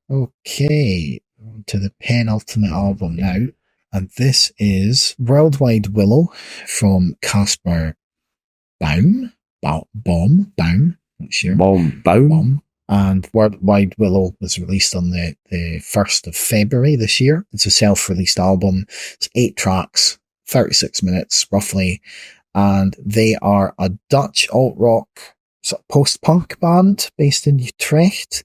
Okay, on to the penultimate album now. And this is Wide Willow from Kaspar Baum. Baum, not sure. Baum. Baum. And Wide Willow was released on the 1st of February this year. It's a self-released album. It's 8 tracks, 36 minutes roughly. And they are a Dutch alt-rock sort of post-punk band based in Utrecht.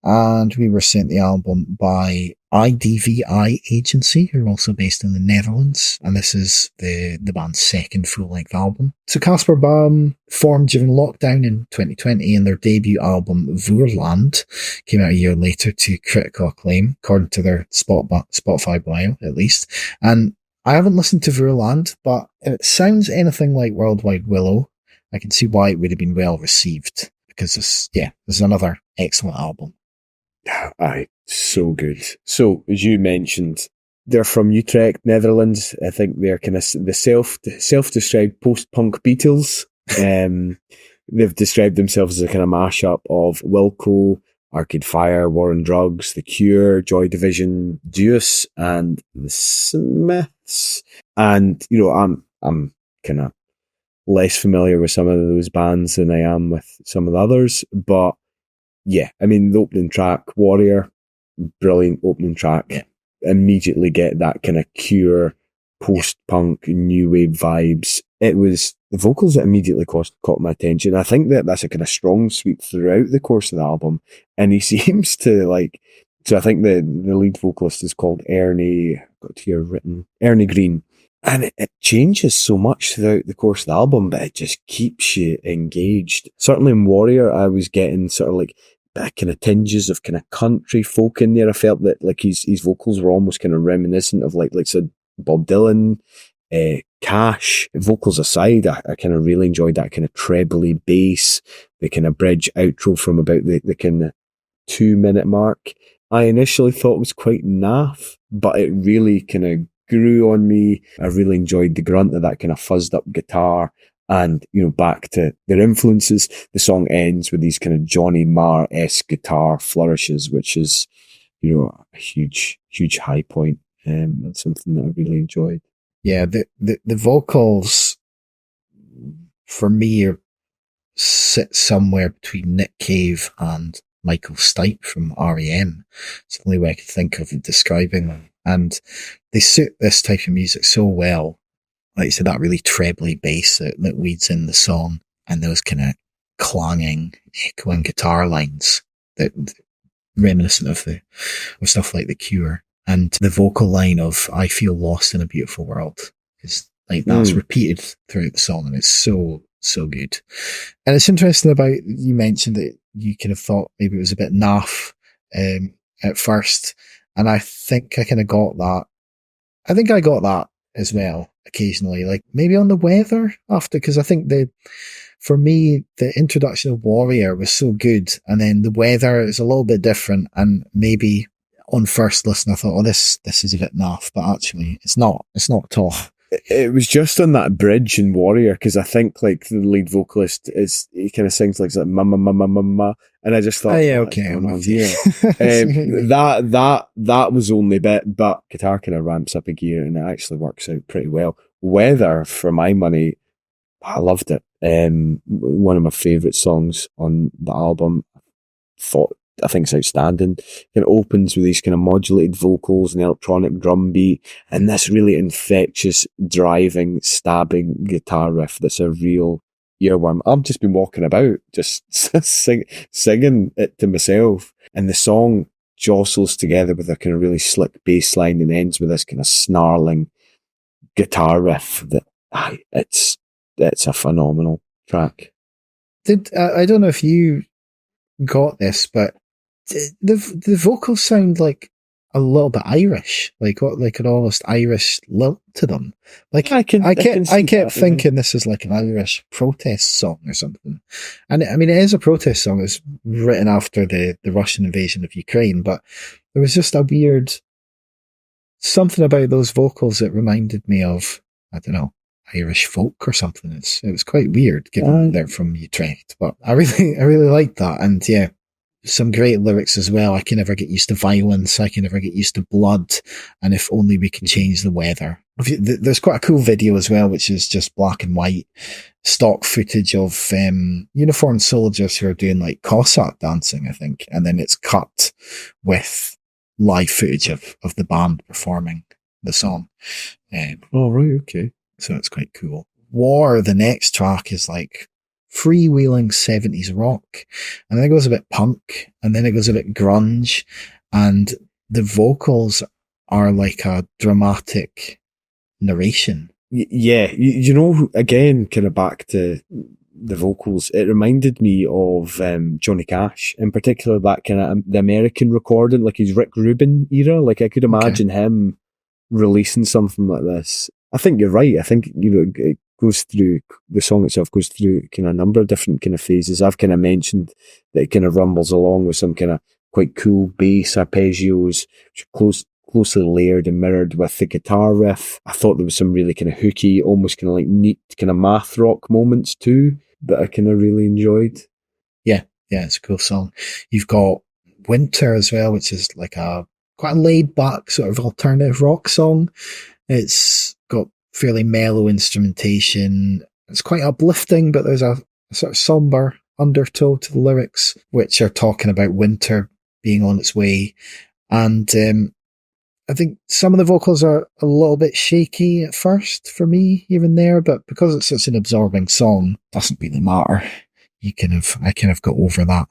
And we were sent the album by IDVI Agency, who are also based in the Netherlands. And this is the band's second full-length album. So Kaspar Baum formed during lockdown in 2020, and their debut album, Voorland, came out a year later to critical acclaim, according to their Spotify bio, at least. And I haven't listened to Voorland, but if it sounds anything like Wide Willow, I can see why it would have been well received, because this is another excellent album. Aye, so good. So, as you mentioned, they're from Utrecht, Netherlands. I think they're kind of the self-described post-punk Beatles. They've described themselves as a kind of mashup of Wilco, Arcade Fire, War on Drugs, The Cure, Joy Division, Deuce, and The Smiths. And, you know, I'm kind of less familiar with some of those bands than I am with some of the others, but yeah, I mean, the opening track, Warrior, brilliant opening track. Yeah. Immediately get that kind of Cure, post-punk, new wave vibes. It was the vocals that immediately caught my attention. I think that's a kind of strong suite throughout the course of the album. And he seems to so I think the lead vocalist is called Ernie, I've got it here written, Ernie Green. And it changes so much throughout the course of the album, but it just keeps you engaged. Certainly in Warrior, I was getting sort of like kind of tinges of kind of country folk in there. I felt that like his vocals were almost kind of reminiscent of like said Bob Dylan, Cash. Vocals aside, I kind of really enjoyed that kind of trebly bass, the kind of bridge outro from about the kind of 2-minute mark. I initially thought was quite naff, but it really kind of grew on me. I really enjoyed the grunt of that kind of fuzzed up guitar. And, you know, back to their influences, the song ends with these kind of Johnny Marr-esque guitar flourishes, which is, you know, a huge, huge high point. And something that I really enjoyed. Yeah, the vocals for me sit somewhere between Nick Cave and Michael Stipe from R.E.M. It's the only way I could think of describing them. And they suit this type of music so well. Like you said, that really trebly bass that leads in the song, and those kind of clanging, echoing guitar lines that reminiscent of stuff like The Cure. And the vocal line of "I feel lost in a beautiful world" is like that's repeated throughout the song, and it's so good. And it's interesting about, you mentioned that you kind of thought maybe it was a bit naff at first, and I think I kind of got that. I think I got that as well occasionally, like maybe on the Weather after, because I think for me the introduction of Warrior was so good, and then the Weather is a little bit different, and maybe on first listen I thought, oh, this is a bit naff, but actually it's not at all. It was just on that bridge in Warrior, because I think like the lead vocalist he kind of sings like mama mama mama, and I just thought, oh yeah, okay, I'm with you. that was only bit, but guitar kind of ramps up a gear and it actually works out pretty well. Weather, for my money, I loved it. One of my favourite songs on the album. I think it's outstanding. It opens with these kind of modulated vocals and electronic drum beat, and this really infectious, driving, stabbing guitar riff that's a real earworm. I've just been walking about, just singing it to myself, and the song jostles together with a kind of really slick bass line and ends with this kind of snarling guitar riff that it's a phenomenal track. I don't know if you got this, but the vocals sound like a little bit Irish, like an almost Irish lilt to them. Like I kept thinking this is like an Irish protest song or something. And I mean, it is a protest song. It's written after the Russian invasion of Ukraine, but there was just a weird something about those vocals that reminded me of, I don't know, Irish folk or something. It was quite weird given they're from Utrecht, but I really liked that. And yeah, some great lyrics as well. I can never get used to violence. I can never get used to blood. And if only we can change the weather. There's quite a cool video as well, which is just black and white stock footage of uniformed soldiers who are doing like Cossack dancing, I think. And then it's cut with live footage of the band performing the song. Oh, right, okay. So it's quite cool. War, the next track, is like freewheeling 70s rock. And then it goes a bit punk, and then it goes a bit grunge, and the vocals are like a dramatic narration. Yeah, you know, again, kind of back to the vocals, it reminded me of Johnny Cash, in particular, that kind of the American recording, like his Rick Rubin era. Like I could imagine him releasing something like this. I think you're right. I think, you know, it goes through, the song itself goes through kind of a number of different kind of phases. I've kind of mentioned that it kind of rumbles along with some kind of quite cool bass arpeggios, which are closely layered and mirrored with the guitar riff. I thought there was some really kind of hooky, almost kind of like neat kind of math rock moments too that I kind of really enjoyed. Yeah, it's a cool song. You've got Winter as well, which is like a quite a laid back sort of alternative rock song. It's got fairly mellow instrumentation. It's quite uplifting, but there's a sort of somber undertow to the lyrics, which are talking about winter being on its way. And I think some of the vocals are a little bit shaky at first for me, even there, but because it's such an absorbing song, doesn't really matter. I kind of got over that.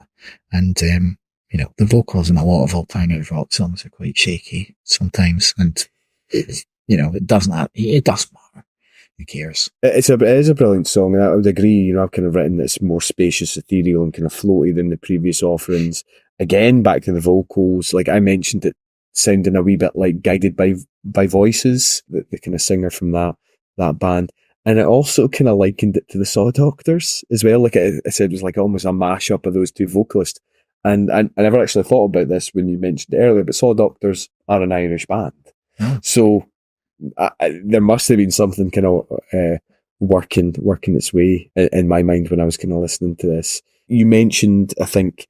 And, you know, the vocals in a lot of alternative rock songs are quite shaky sometimes. And, you know, it does matter. Who cares? It is a brilliant song, and I would agree. You know, I've kind of written that it's more spacious, ethereal, and kind of floaty than the previous offerings. Again, back to the vocals, like I mentioned, it sounding a wee bit like Guided by Voices, the kind of singer from that band. And it also kind of likened it to the Saw Doctors as well. Like I said, it was like almost a mashup of those two vocalists. And I never actually thought about this when you mentioned it earlier, but Saw Doctors are an Irish band. Oh. So there must have been something kind of working its way in my mind when I was kind of listening to this. You mentioned, I think,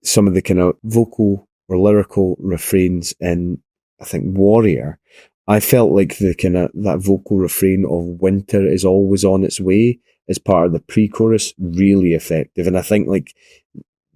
some of the kind of vocal or lyrical refrains in, I think, Warrior. I felt like the kind of that vocal refrain of Winter is always on its way as part of the pre-chorus really effective, and I think like,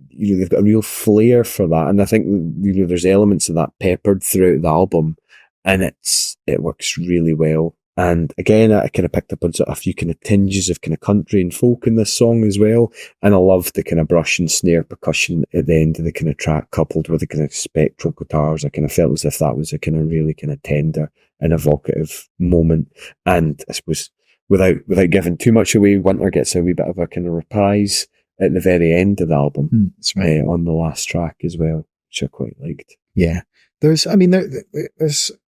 you know, they've got a real flair for that, and I think, you know, there's elements of that peppered throughout the album, and it works really well. And again, I kind of picked up on sort of a few kind of tinges of kind of country and folk in this song as well. And I love the kind of brush and snare percussion at the end of the kind of track, coupled with the kind of spectral guitars. I kind of felt as if that was a kind of really kind of tender and evocative moment. And I suppose without giving too much away, Winter gets a wee bit of a kind of reprise at the very end of the album. That's right. On the last track as well, which I quite liked. Yeah. There's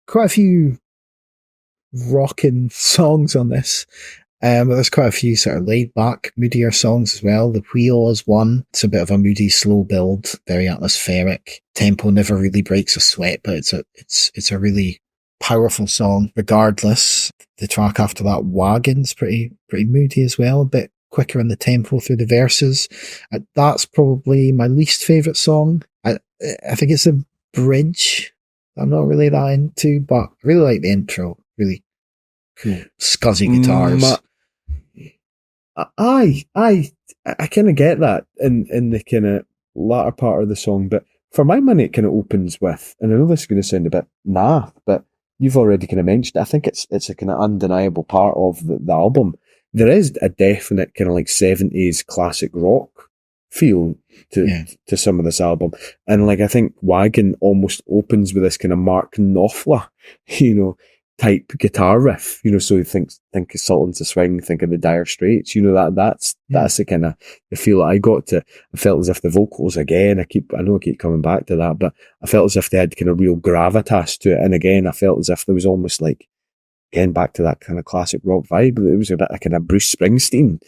quite a few rocking songs on this. But there's quite a few sort of laid back, moodier songs as well. The Wheel is one. It's a bit of a moody, slow build, very atmospheric. Tempo never really breaks a sweat, but it's a really powerful song. Regardless, the track after that, Wagon's pretty moody as well. A bit quicker in the tempo through the verses. That's probably my least favourite song. I think it's a bridge I'm not really that into, but I really like the intro. Really cool, scuzzy guitars. I kind of get that in the kind of latter part of the song, but for my money, it kind of opens with, and I know this is going to sound a bit naff, but you've already kind of mentioned, I think it's a kind of undeniable part of the album. There is a definite kind of like 70s classic rock feel to some of this album, and like I think Wagon almost opens with this kind of Mark Knopfler, you know, type guitar riff, you know, so you think of Sultans of Swing, think of the Dire Straits, you know, that's the kind of the feel that I got to. I felt as if the vocals, again, I know I keep coming back to that, but I felt as if they had kind of real gravitas to it, and again, I felt as if there was almost like, again, back to that kind of classic rock vibe, there was a bit of kind of Bruce Springsteen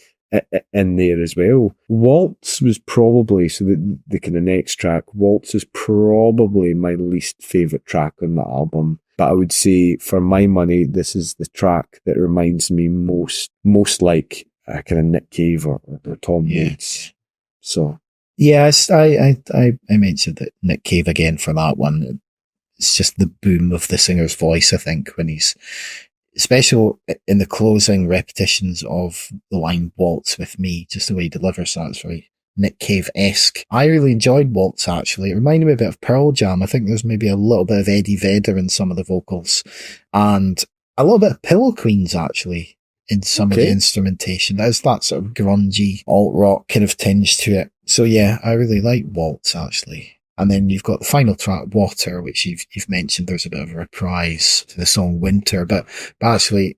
in there as well. Waltz was probably, so the kind of next track, Waltz is probably my least favourite track on the album. But I would say, for my money, this is the track that reminds me most like kind of Nick Cave or Tom Waits. So Yeah, I mentioned that Nick Cave again for that one. It's just the boom of the singer's voice, I think, when he's, especially in the closing repetitions of the line Waltz with Me, just the way he delivers that. It's very Nick Cave-esque. I really enjoyed Waltz, actually. It reminded me a bit of Pearl Jam. I think there's maybe a little bit of Eddie Vedder in some of the vocals, and a little bit of Pillow Queens, actually, in some of the instrumentation. There's that sort of grungy, alt-rock kind of tinge to it. So yeah, I really like Waltz, actually. And then you've got the final track, Water, which you've mentioned. There's a bit of a reprise to the song Winter, but actually,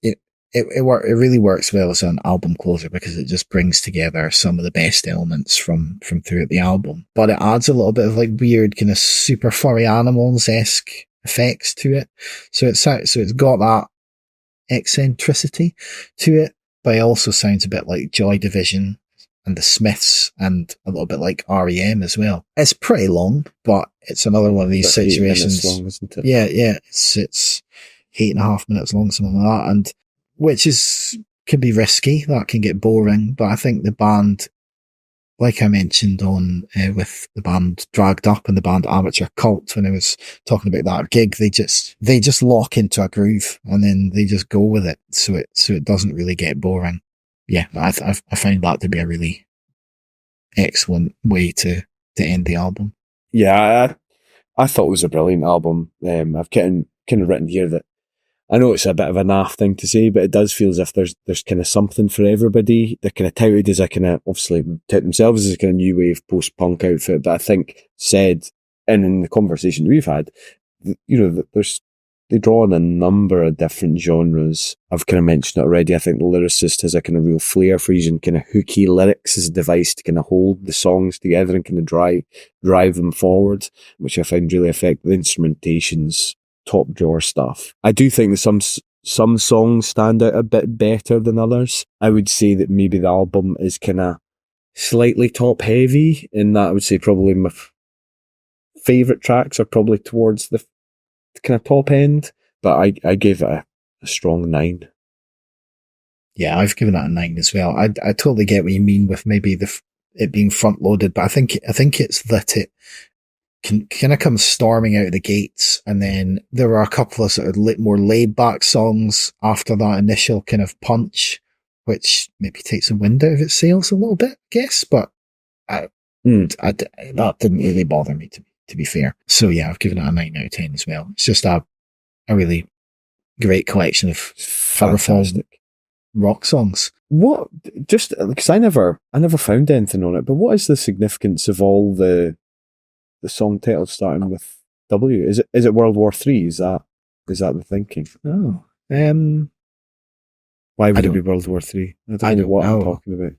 it really works well as an album closer because it just brings together some of the best elements from throughout the album. But it adds a little bit of like weird kind of super furry animals-esque effects to it. So it's got that eccentricity to it, but it also sounds a bit like Joy Division and the Smiths, and a little bit like REM as well. It's pretty long, but it's another one of these situations. 8 minutes long, isn't it? Yeah. It's 8.5 minutes long, something like that, and which can be risky. That can get boring, but I think the band, like I mentioned on with the band Dragged Up and the band Amateur Cult, when I was talking about that gig, they just lock into a groove and then they just go with it, so it doesn't really get boring. Yeah, I find that to be a really excellent way to end the album. Yeah, I thought it was a brilliant album. I've kind of written here that I know it's a bit of a naff thing to say, but it does feel as if there's kind of something for everybody. They're kind of touted as a kind of, obviously tout themselves as a kind of new wave post-punk outfit, but I think said, and in the conversation we've had, they draw on a number of different genres. I've kind of mentioned it already. I think the lyricist has a kind of real flair for using kind of hooky lyrics as a device to kind of hold the songs together and kind of drive them forward, which I find really effective. The instrumentation's top drawer stuff. I do think that some songs stand out a bit better than others. I would say that maybe the album is kind of slightly top heavy, in that I would say probably my favourite tracks are probably towards the kind of top end, but I gave it a strong 9. Yeah, I've given it a 9 as well. I totally get what you mean with maybe it being front loaded, but I think it's that it can kind of come storming out of the gates, and then there were a couple of sort of more laid back songs after that initial kind of punch, which maybe takes the wind out of its sails a little bit, I guess, but that didn't really bother me, to be fair. So yeah, I've given it a 9 out of 10 as well. It's just a really great collection of fantastic rock songs. What, just because I never found anything on it, but what is the significance of all the song titles starting with W? Is it World War III? Is that the thinking? Oh, why would it be World War III? I don't know what I'm talking about.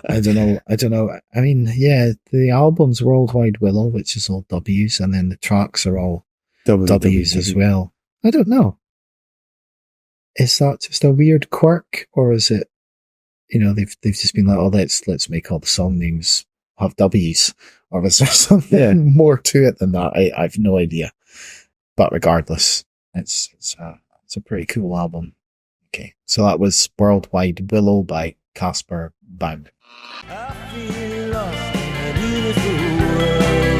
I don't know. I mean, yeah, the album's Wide Willow, which is all W's, and then the tracks are all W's as well. I don't know. Is that just a weird quirk, or is it, they've just been like, oh, let's make all the song names have W's, or is there something more to it than that? I have no idea. But regardless, it's a pretty cool album. Okay, so that was Wide Willow by Kaspar Baum. I feel lost in a beautiful world.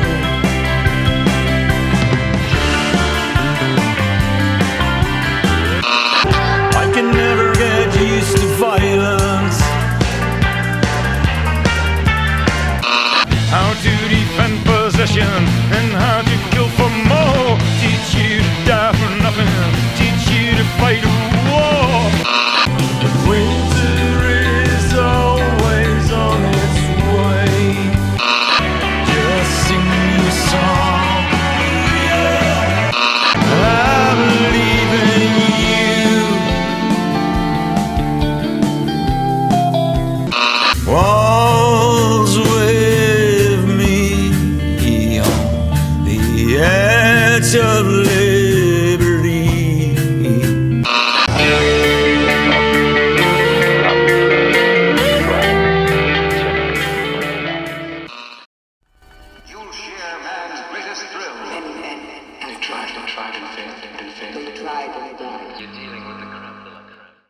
I can never get used to fire.